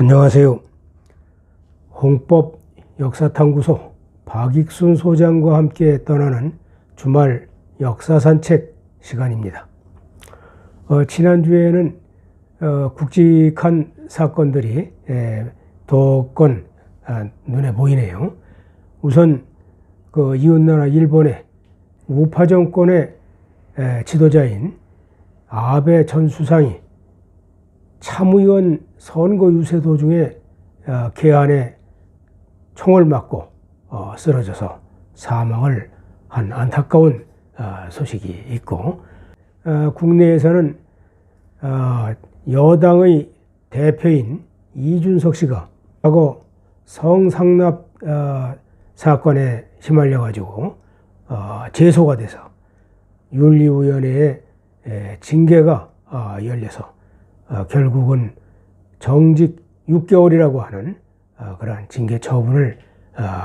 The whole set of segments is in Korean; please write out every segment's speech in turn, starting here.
안녕하세요. 홍법 역사탐구소 박익순 소장과 함께 떠나는 주말 역사산책 시간입니다. 지난주에는 굵직한 사건들이 몇 건 눈에 보이네요. 우선 그 이웃나라 일본의 우파 정권의 지도자인 아베 전 수상이 참의원 선거 유세 도중에 개안에 총을 맞고 쓰러져서 사망을 한 안타까운 소식이 있고, 국내에서는 여당의 대표인 이준석 씨가 과거 성상납 사건에 휘말려 가지고 제소가 돼서 윤리위원회의 징계가 열려서 결국은 정직 6개월이라고 하는 그러한 징계 처분을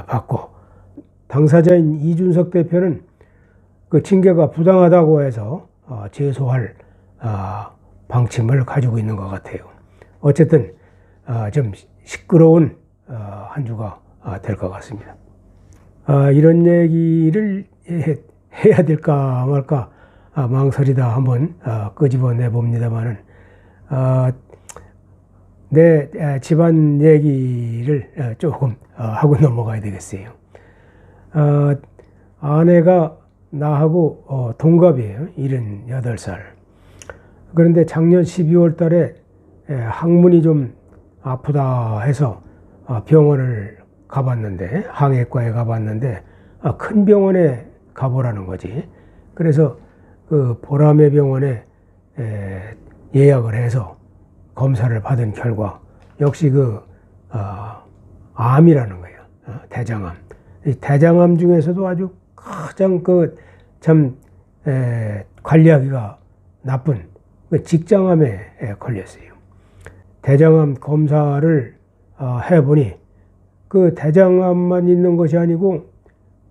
받고, 당사자인 이준석 대표는 그 징계가 부당하다고 해서 제소할 방침을 가지고 있는 것 같아요. 어쨌든 좀 시끄러운 한 주가 될 것 같습니다. 이런 얘기를 해야 될까 말까 망설이다 한번 끄집어내 봅니다만은, 내 집안 얘기를 조금 하고 넘어가야 되겠어요. 아내가 나하고 동갑이에요. 78살. 그런데 작년 12월 달에 항문이 좀 아프다 해서 병원을 가봤는데, 항해과에 가봤는데 큰 병원에 가보라는 거지. 그래서 그 보라매 병원에 예약을 해서 검사를 받은 결과 역시 암이라는 거예요. 대장암. 이 대장암 중에서도 아주 가장 관리하기가 나쁜 직장암에 걸렸어요. 대장암 검사를 해보니 그 대장암만 있는 것이 아니고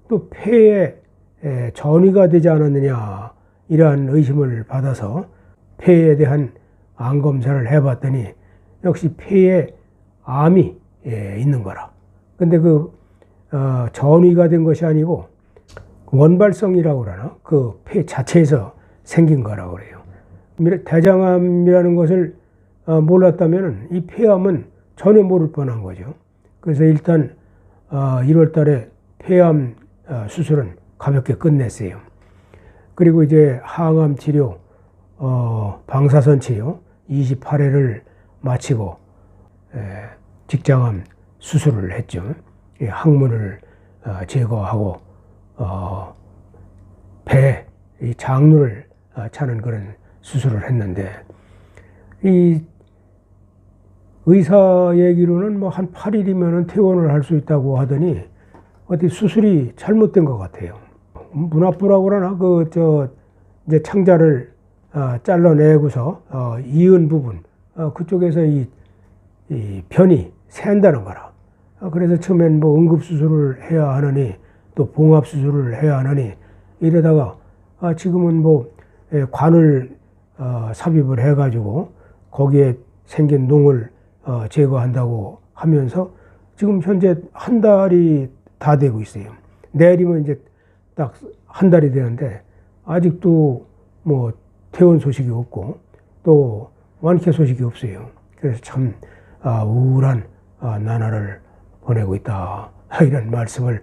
또 폐에 전이가 되지 않았느냐, 이러한 의심을 받아서 폐에 대한 암 검사를 해봤더니 역시 폐에 암이 있는 거라. 근데 전이가 된 것이 아니고 원발성이라고 그러나 그 폐 자체에서 생긴 거라고 그래요. 대장암이라는 것을 몰랐다면 이 폐암은 전혀 모를 뻔한 거죠. 그래서 일단 1월 달에 폐암 수술은 가볍게 끝냈어요. 그리고 이제 항암 치료, 방사선 치료 28회를 마치고 직장암 수술을 했죠. 항문을 제거하고 배, 이 장루를 차는 그런 수술을 했는데, 이 의사 얘기로는 뭐 한 8일이면 퇴원을 할 수 있다고 하더니 어디 수술이 잘못된 것 같아요. 문합부라고 그러나 이제 창자를 잘라내고서 이은 부분 그쪽에서 이 편이 샌다는 거라. 그래서 처음엔 뭐 응급수술을 해야 하느니 또 봉합수술을 해야 하느니 이러다가 지금은 뭐 관을 삽입을 해가지고 거기에 생긴 농을 제거한다고 하면서 지금 현재 한 달이 다 되고 있어요. 내일이면 이제 딱 한 달이 되는데 아직도 뭐 퇴원 소식이 없고 또 완쾌 소식이 없어요. 그래서 참 우울한 나날을 보내고 있다, 이런 말씀을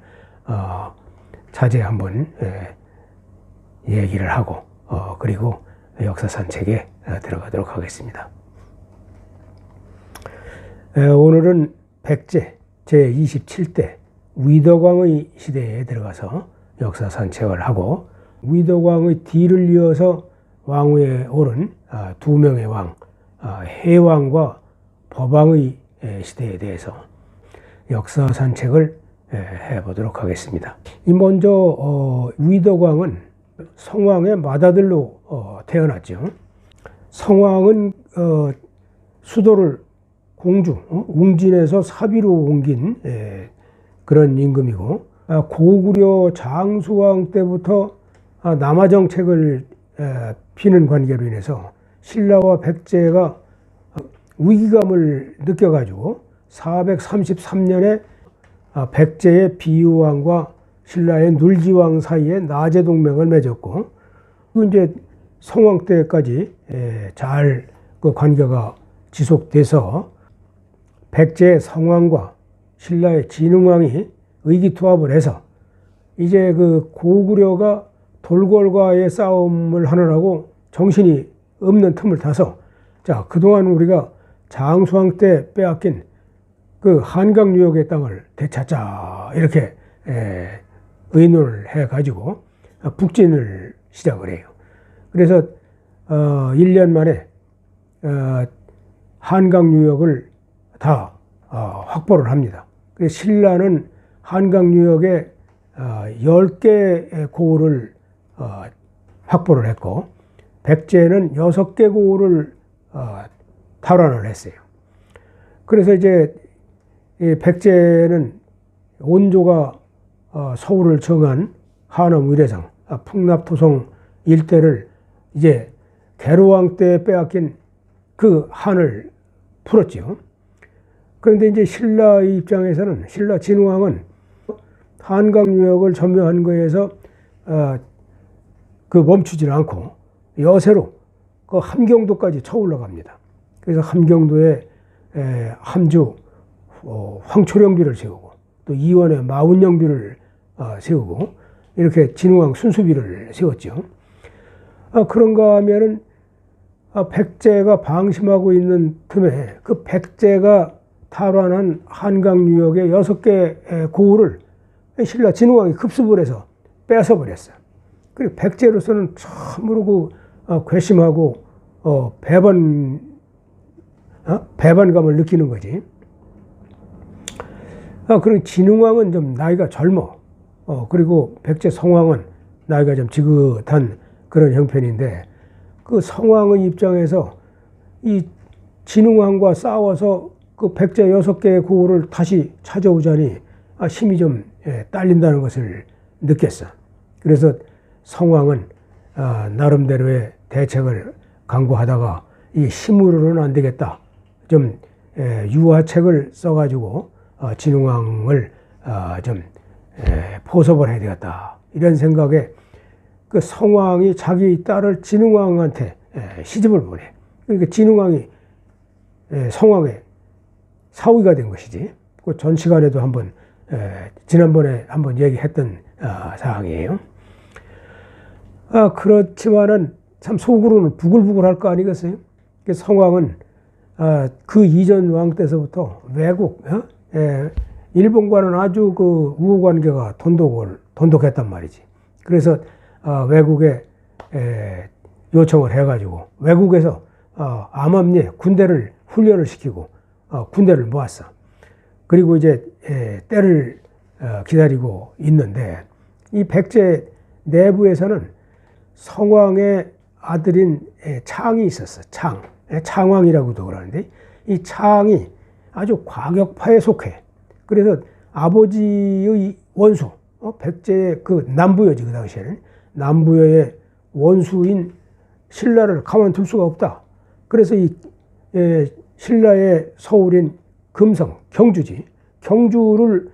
자제 한번 얘기를 하고 그리고 역사 산책에 들어가도록 하겠습니다. 오늘은 백제 제27대 위덕왕의 시대에 들어가서 역사 산책을 하고, 위덕왕의 뒤를 이어서 왕위에 오른 두 명의 왕, 해왕과 법왕의 시대에 대해서 역사 산책을 해보도록 하겠습니다. 먼저 위덕왕은 성왕의 맏아들로 태어났죠. 성왕은 수도를 공주, 웅진에서 사비로 옮긴 그런 임금이고, 고구려 장수왕 때부터 남하정책을 피는 관계로 인해서 신라와 백제가 위기감을 느껴가지고 433년에 백제의 비유왕과 신라의 눌지왕 사이에 나제 동맹을 맺었고, 이제 성왕 때까지 잘 그 관계가 지속돼서 백제의 성왕과 신라의 진흥왕이 의기투합을 해서 이제 그 고구려가 돌궐과의 싸움을 하느라고 정신이 없는 틈을 타서, 자, 그동안 우리가 장수왕 때 빼앗긴 그 한강 유역의 땅을 되찾자, 이렇게 의논을 해가지고 북진을 시작을 해요. 그래서 1년 만에 한강 유역을 다 확보를 합니다. 그래서 신라는 한강 유역에 10개의 고을을 확보를 했고, 백제는 6개 고을을 탈환을 했어요. 그래서 이제 백제는 온조가 서울을 정한 하남 위례성, 풍납토성 일대를 이제 계로왕 때 빼앗긴 그 한을 풀었죠. 그런데 이제 신라의 입장에서는, 신라 진흥왕은 한강 유역을 점령한 거에서 그 멈추질 않고 여세로 그 함경도까지 쳐올라 갑니다. 그래서 함경도에 함주 황초령비를 세우고, 또 이원에 마운영비를 세우고, 이렇게 진흥왕 순수비를 세웠죠. 그런가 하면은 백제가 방심하고 있는 틈에 그 백제가 탈환한 한강 유역의 6개 고을을 신라 진흥왕이 급습을 해서 뺏어버렸어요. 그리고 백제로서는 참으로 그 괘씸하고 배반감을 느끼는 거지. 그런 진흥왕은 좀 나이가 젊어. 그리고 백제 성왕은 나이가 좀 지긋한 그런 형편인데, 그 성왕의 입장에서 이 진흥왕과 싸워서 그 백제 6개의 고을을 다시 찾아오자니 힘이 좀 딸린다는 것을 느꼈어. 그래서 성왕은 나름대로의 대책을 강구하다가 이 힘으로는 안 되겠다, 좀 유화책을 써가지고 진흥왕을 좀 포섭을 해야 되겠다, 이런 생각에 그 성왕이 자기 딸을 진흥왕한테 시집을 보내. 그러니까 진흥왕이 성왕의 사위가 된 것이지. 그 전 시간에도 한번 지난번에 한번 얘기했던 사항이에요. 그렇지만은 참 속으로는 부글부글할 거 아니겠어요? 성왕은 그 이전 왕 때서부터 외국, 일본과는 아주 그 우호 관계가 돈독했단 말이지. 그래서 외국에 요청을 해가지고 외국에서 암암리에 군대를 훈련을 시키고 군대를 모았어. 그리고 이제 때를 기다리고 있는데, 이 백제 내부에서는 성왕의 아들인 창이 있었어. 창왕이라고도 그러는데, 이 창이 아주 과격파에 속해. 그래서 아버지의 원수, 백제의 그 남부여지, 그 당시에는 남부여의 원수인 신라를 가만둘 수가 없다. 그래서 이 신라의 서울인 금성, 경주지, 경주를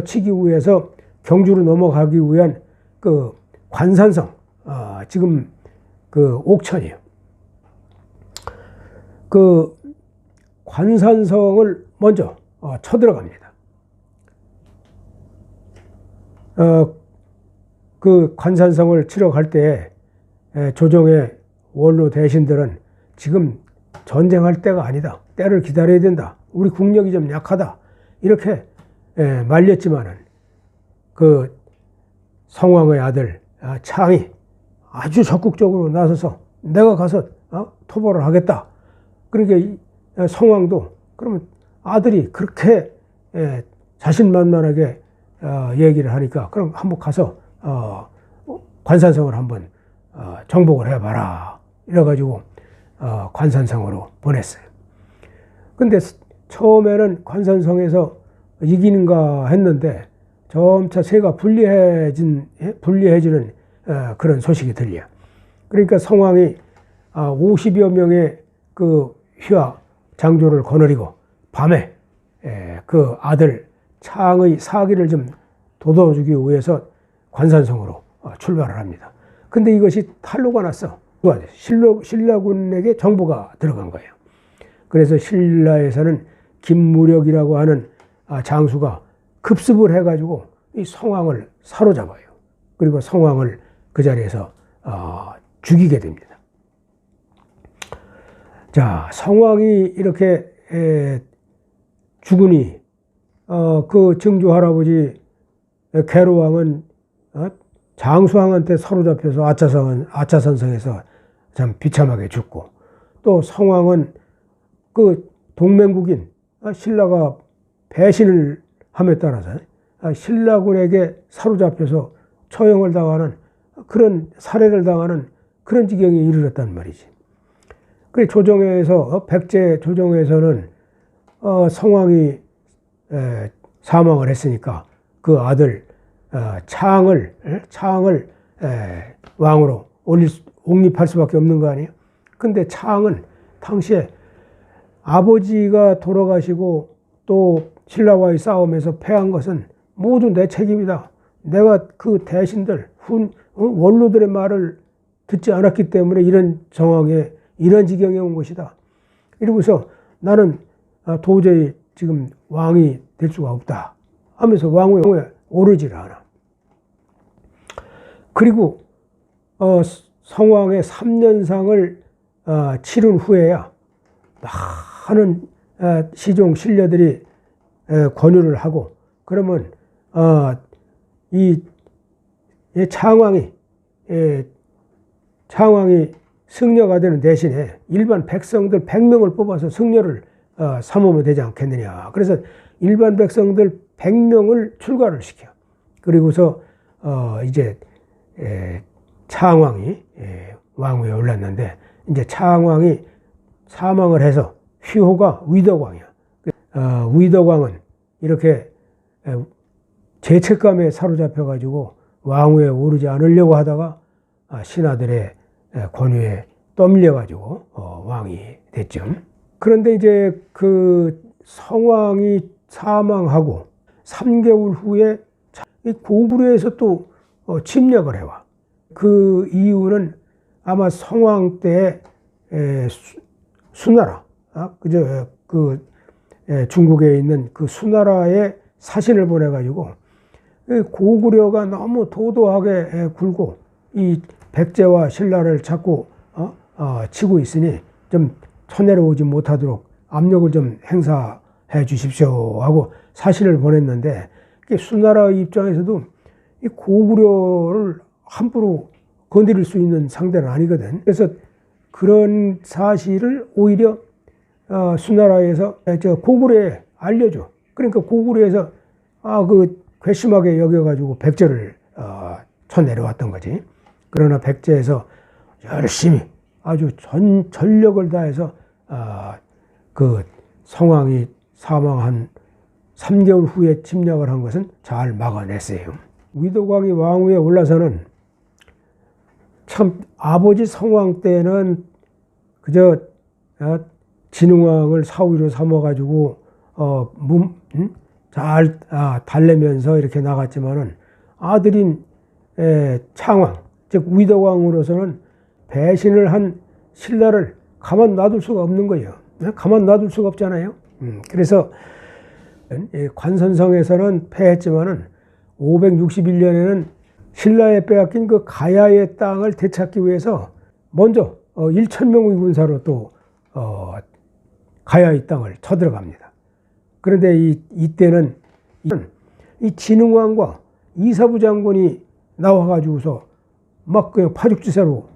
치기 위해서 경주로 넘어가기 위한 그 관산성, 지금 그 옥천이에요. 그 관산성을 먼저 쳐들어갑니다. 그 관산성을 치러 갈 때 조정의 원로 대신들은 지금 전쟁할 때가 아니다, 때를 기다려야 된다, 우리 국력이 좀 약하다, 이렇게 말렸지만은 그 성왕의 아들 창이 아주 적극적으로 나서서 내가 가서 토벌을 하겠다. 그러니까 성왕도 그러면 아들이 그렇게 자신만만하게 얘기를 하니까 그럼 한번 가서 관산성을 한번 정복을 해봐라, 이래가지고 관산성으로 보냈어요. 근데 처음에는 관산성에서 이기는가 했는데 점차 세가 불리해지는 그런 소식이 들려. 그러니까 성왕이 50여 명의 그 휘하 장조를 거느리고 밤에 그 아들 창의 사기를 좀 돋워주기 위해서 관산성으로 출발을 합니다. 근데 이것이 탈로가 났어. 신라군에게 정보가 들어간 거예요. 그래서 신라에서는 김무력이라고 하는 장수가 급습을 해가지고 이 성왕을 사로잡아요. 그리고 성왕을 그 자리에서 죽이게 됩니다. 자, 성왕이 이렇게 죽으니 그 증조 할아버지 계로왕은 장수왕한테 사로잡혀서 아차산성에서 참 비참하게 죽고, 또 성왕은 그 동맹국인 신라가 배신을 함에 따라서 신라군에게 사로잡혀서 처형을 당하는 그런 살해를 당하는 그런 지경에 이르렀단 말이지. 그 조정에서 백제 조정에서는 성왕이 사망을 했으니까 그 아들 창을 왕으로 옹립할 수밖에 없는 거 아니에요? 근데 창은 당시에 아버지가 돌아가시고 또 신라와의 싸움에서 패한 것은 모두 내 책임이다. 내가 그 대신들, 원로들의 말을 듣지 않았기 때문에 이런 정황에, 이런 지경에 온 것이다. 이러고서 나는 도저히 지금 왕이 될 수가 없다 하면서 왕위에 오르질 않아. 그리고 성왕의 3년상을 치른 후에야 많은 시종 신녀들이 권유를 하고, 그러면 이 창왕이 승려가 되는 대신에 일반 백성들 100명을 뽑아서 승려를 삼으면 되지 않겠느냐. 그래서 일반 백성들 100명을 출가를 시켜. 그리고서 이제 창왕이 왕위에 올랐는데, 이제 창왕이 사망을 해서 휘호가 위덕왕이야. 위덕왕은 이렇게 죄책감에 사로잡혀가지고 왕위에 오르지 않으려고 하다가 신하들의 권유에 떠밀려가지고 왕이 됐죠. 그런데 이제 그 성왕이 사망하고 3개월 후에 이 고구려에서 또 침략을 해와. 그 이유는 아마 성왕 때 수나라, 중국에 있는 그 수나라에 사신을 보내가지고 고구려가 너무 도도하게 굴고 이 백제와 신라를 자꾸 치고 있으니 좀 쳐내려오지 못하도록 압력을 좀 행사해 주십시오 하고 사신을 보냈는데, 수나라 입장에서도 이 고구려를 함부로 건드릴 수 있는 상대는 아니거든. 그래서 그런 사실을 오히려 수나라에서 고구려에 알려줘. 그러니까 고구려에서 그 괘씸하게 여겨가지고 백제를 쳐내려왔던 거지. 그러나 백제에서 열심히 아주 전력을 다해서 그 성왕이 사망한 3개월 후에 침략을 한 것은 잘 막아냈어요. 위덕왕이 왕위에 올라서는 참 아버지 성왕 때는 그저 진흥왕을 사위로 삼아가지고 잘 달래면서 이렇게 나갔지만은 아들인 창왕, 즉 위덕왕으로서는 배신을 한 신라를 가만 놔둘 수가 없는 거예요. 가만 놔둘 수가 없잖아요. 그래서 관선성에서는 패했지만은 561년에는 신라에 빼앗긴 그 가야의 땅을 되찾기 위해서 먼저 1,000명의 군사로 또 가야의 땅을 쳐들어갑니다. 그런데 이때는 이 진흥왕과 이사부 장군이 나와가지고서 막 그냥 파죽지세로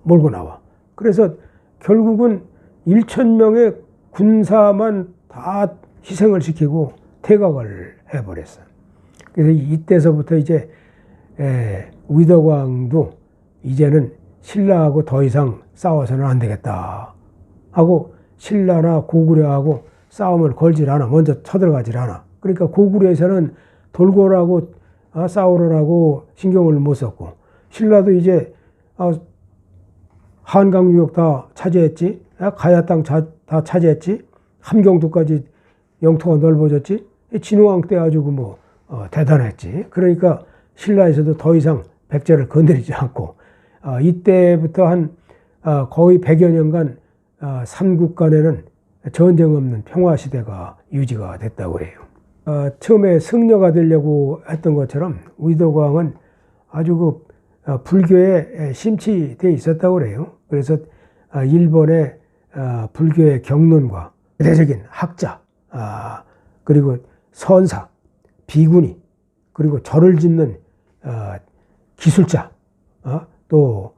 몰고 나와. 그래서 결국은 1,000명의 군사만 다 희생을 시키고 퇴각을 해버렸어. 그래서 이때서부터 이제 위덕왕도 이제는 신라하고 더 이상 싸워서는 안 되겠다 하고 신라나 고구려하고 싸움을 걸질 않아. 먼저 쳐들어가질 않아. 그러니까 고구려에서는 돌고라고 싸우라고 신경을 못 썼고, 신라도 이제 한강 유역 다 차지했지. 가야 땅 다 차지했지. 함경도까지 영토가 넓어졌지. 진흥왕 때 아주 대단했지. 그러니까 신라에서도 더 이상 백제를 건드리지 않고 이때부터 한 거의 100여 년간 삼국 간에는 전쟁 없는 평화 시대가 유지가 됐다고 해요. 처음에 승려가 되려고 했던 것처럼 위덕왕은 아주 불교에 심취되어 있었다고 그래요. 그래서 일본의 불교의 경론과 대대적인 학자, 그리고 선사, 비구니, 그리고 절을 짓는 기술자, 또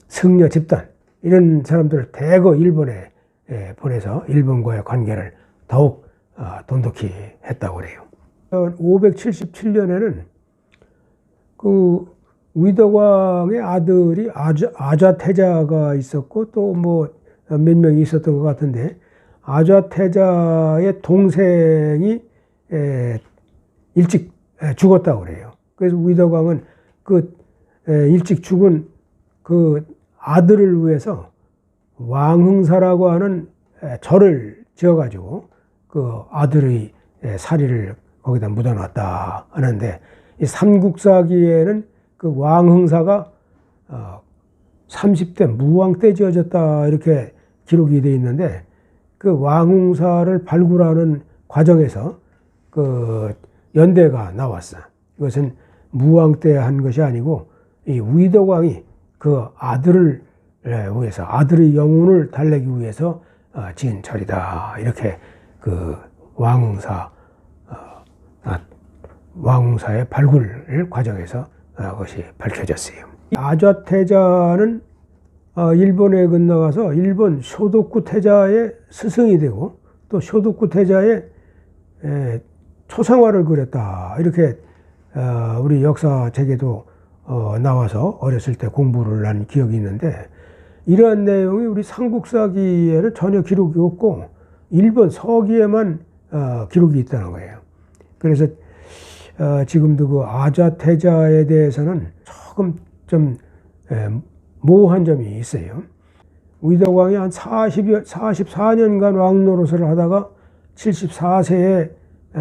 승려 집단, 이런 사람들을 대거 일본에 보내서 일본과의 관계를 더욱 돈독히 했다고 그래요. 577년에는 그 위덕왕의 아들이 아좌태자가 있었고 또 몇 명이 있었던 것 같은데, 아좌태자의 동생이 일찍 죽었다고 그래요. 그래서 위덕왕은 그 일찍 죽은 그 아들을 위해서 왕흥사라고 하는 절을 지어가지고 그 아들의 사리를 거기다 묻어놨다 하는데, 이 삼국사기에는 그 왕흥사가 30대 무왕 때 지어졌다 이렇게 기록이 되어 있는데, 그 왕흥사를 발굴하는 과정에서 그 연대가 나왔어. 이것은 무왕 때 한 것이 아니고 이 위덕왕이 그 아들을 위해서, 아들의 영혼을 달래기 위해서 지은 절이다, 이렇게 그 왕흥사의 발굴 과정에서 그것이 밝혀졌어요. 아좌태자는 일본에 건너가서 일본 쇼도쿠 태자의 스승이 되고 또 쇼도쿠 태자의 초상화를 그렸다, 이렇게 우리 역사책에도 나와서 어렸을 때 공부를 한 기억이 있는데, 이러한 내용이 우리 삼국사기에는 전혀 기록이 없고 일본 서기에만 기록이 있다는 거예요. 그래서 지금도 그 아좌태자에 대해서는 조금 좀 모호한 점이 있어요. 위덕왕이 한 44년간 왕노릇을 하다가 74세에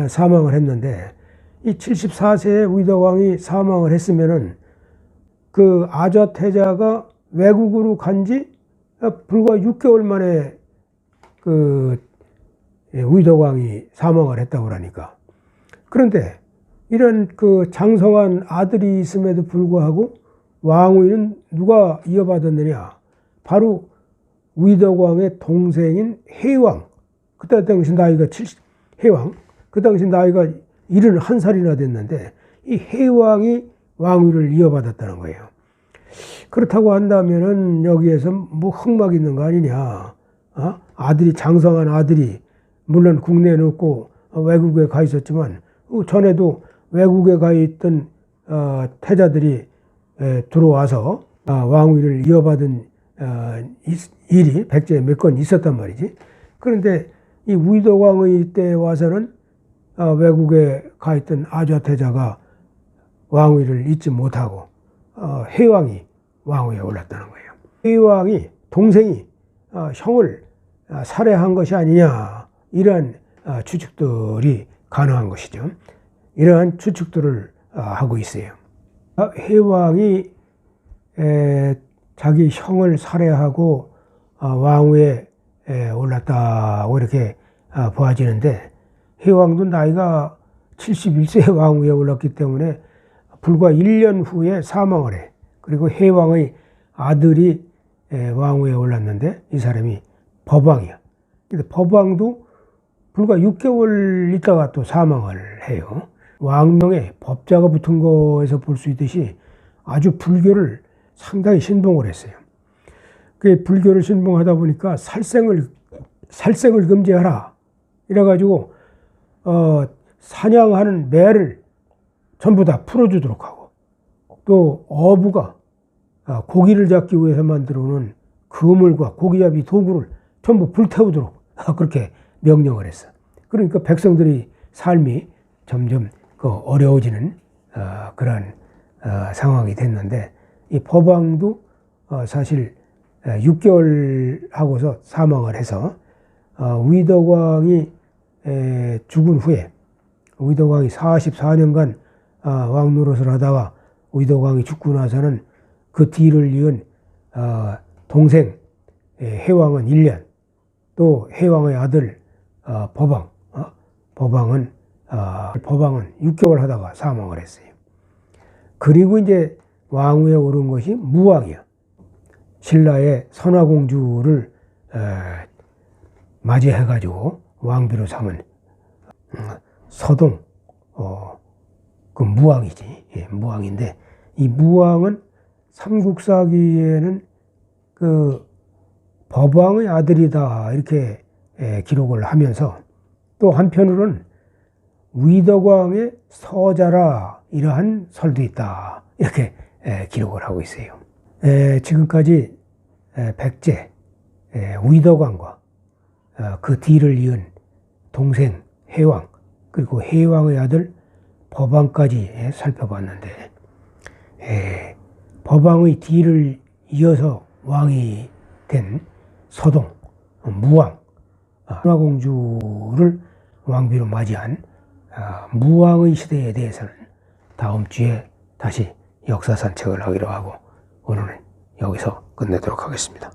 사망을 했는데, 이 74세에 위덕왕이 사망을 했으면은 그 아좌태자가 외국으로 간지 불과 6개월 만에 그 위덕왕이 사망을 했다고 그러니까. 그런데 이런 그 장성한 아들이 있음에도 불구하고 왕위는 누가 이어받았느냐? 바로 위덕왕의 동생인 해왕. 그때 당시 나이가 해왕. 그 당시 나이가 71살이나 됐는데 이 해왕이 왕위를 이어받았다는 거예요. 그렇다고 한다면은 여기에서 흑막 있는 거 아니냐? 아들이, 장성한 아들이, 물론 국내에는 없고 외국에 가 있었지만 전에도 외국에 가 있던 태자들이 들어와서 왕위를 이어받은 일이 백제에 몇 건 있었단 말이지. 그런데 이 위덕왕의 때 와서는 외국에 가 있던 아좌태자가 왕위를 잇지 못하고 해왕이 왕위에 올랐다는 거예요. 해왕이 동생이 형을 살해한 것이 아니냐, 이러한 추측들이 가능한 것이죠. 이러한 추측들을 하고 있어요. 해왕이 자기 형을 살해하고 왕위에 올랐다고 이렇게 보아지는데, 해왕도 나이가 71세에 왕위에 올랐기 때문에 불과 1년 후에 사망을 해. 그리고 해왕의 아들이 왕위에 올랐는데 이 사람이 법왕이야. 근데 법왕도 불과 6개월 있다가 또 사망을 해요. 왕명에 법자가 붙은 거에서 볼 수 있듯이 아주 불교를 상당히 신봉을 했어요. 그 불교를 신봉하다 보니까 살생을 금지하라 이래가지고 사냥하는 매를 전부 다 풀어주도록 하고, 또 어부가 고기를 잡기 위해서 만들어 놓은 그물과 고기잡이 도구를 전부 불태우도록 그렇게 명령을 했어. 그러니까 백성들의 삶이 점점 어려워지는 그런 상황이 됐는데, 이 법왕도 사실 6개월 하고서 사망을 해서 위덕왕이 죽은 후에 위덕왕이 44년간 왕 노릇을 하다가 위덕왕이 죽고 나서는 그 뒤를 이은 동생 해왕은 1년, 또 해왕의 아들 법왕은 6개월 하다가 사망을 했어요. 그리고 이제 왕위에 오른 것이 무왕이야. 신라의 선화공주를 맞이해가지고 왕비로 삼은 서동 그 무왕이지. 예, 무왕인데 이 무왕은 삼국사기에는 그 법왕의 아들이다 이렇게 기록을 하면서 또 한편으로는 위덕왕의 서자라 이러한 설도 있다 이렇게 기록을 하고 있어요. 지금까지 백제 위덕왕과 그 뒤를 이은 동생 해왕 그리고 해왕의 아들 법왕까지 살펴봤는데 법왕의 뒤를 이어서 왕이 된 서동 무왕 선화공주를 왕비로 맞이한 무왕의 시대에 대해서는 다음 주에 다시 역사 산책을 하기로 하고 오늘은 여기서 끝내도록 하겠습니다.